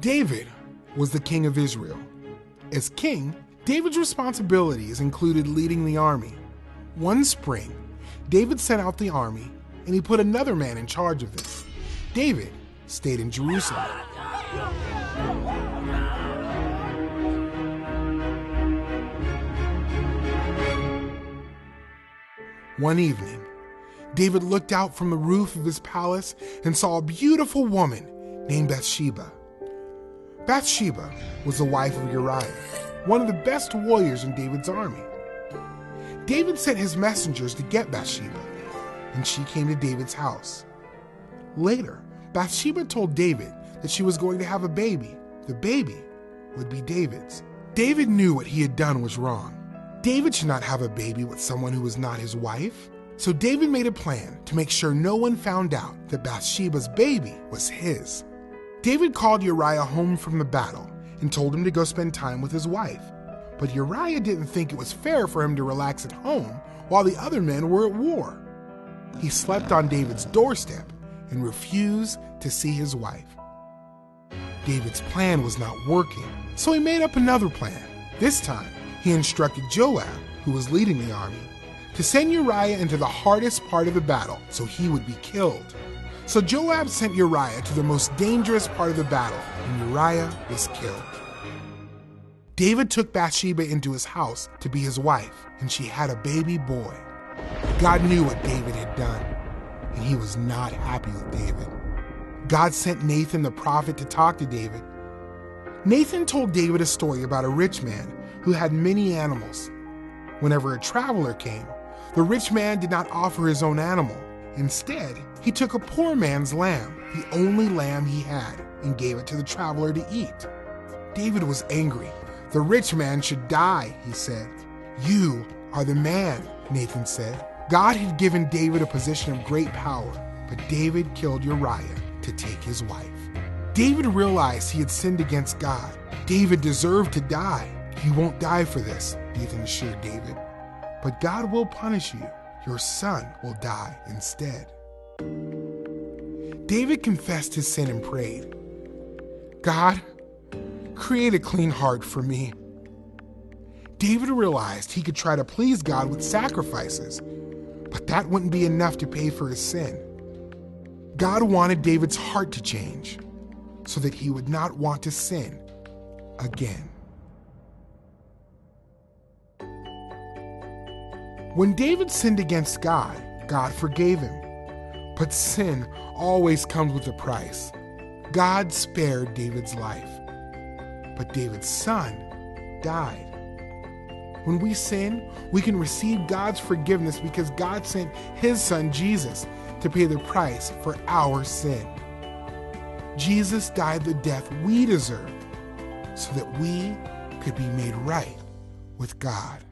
David was the king of Israel. As king, David's responsibilities included leading the army. One spring, David sent out the army, and he put another man in charge of it. David stayed in Jerusalem. One evening, David looked out from the roof of his palace and saw a beautiful woman named Bathsheba. Bathsheba was the wife of Uriah, one of the best warriors in David's army. David sent his messengers to get Bathsheba, and she came to David's house. Later, Bathsheba told David that she was going to have a baby. The baby would be David's. David knew what he had done was wrong. David should not have a baby with someone who was not his wife. So David made a plan to make sure no one found out that Bathsheba's baby was his. David called Uriah home from the battle and told him to go spend time with his wife. But Uriah didn't think it was fair for him to relax at home while the other men were at war. He slept on David's doorstep and refused to see his wife. David's plan was not working, so he made up another plan. This time, he instructed Joab, who was leading the army, to send Uriah into the hardest part of the battle so he would be killed. So Joab sent Uriah to the most dangerous part of the battle, and Uriah was killed. David took Bathsheba into his house to be his wife, and she had a baby boy. God knew what David had done, and he was not happy with David. God sent Nathan the prophet to talk to David. Nathan told David a story about a rich man who had many animals. Whenever a traveler came, the rich man did not offer his own animal. Instead, he took a poor man's lamb, the only lamb he had, and gave it to the traveler to eat. David was angry. The rich man should die, he said. You are the man, Nathan said. God had given David a position of great power, but David killed Uriah to take his wife. David realized he had sinned against God. David deserved to die. You won't die for this, Nathan assured David. But God will punish you. Your son will die instead. David confessed his sin and prayed, God, create a clean heart for me. David realized he could try to please God with sacrifices, but that wouldn't be enough to pay for his sin. God wanted David's heart to change so that he would not want to sin again. When David sinned against God, God forgave him. But sin always comes with a price. God spared David's life, but David's son died. When we sin, we can receive God's forgiveness because God sent his son Jesus to pay the price for our sin. Jesus died the death we deserve so that we could be made right with God.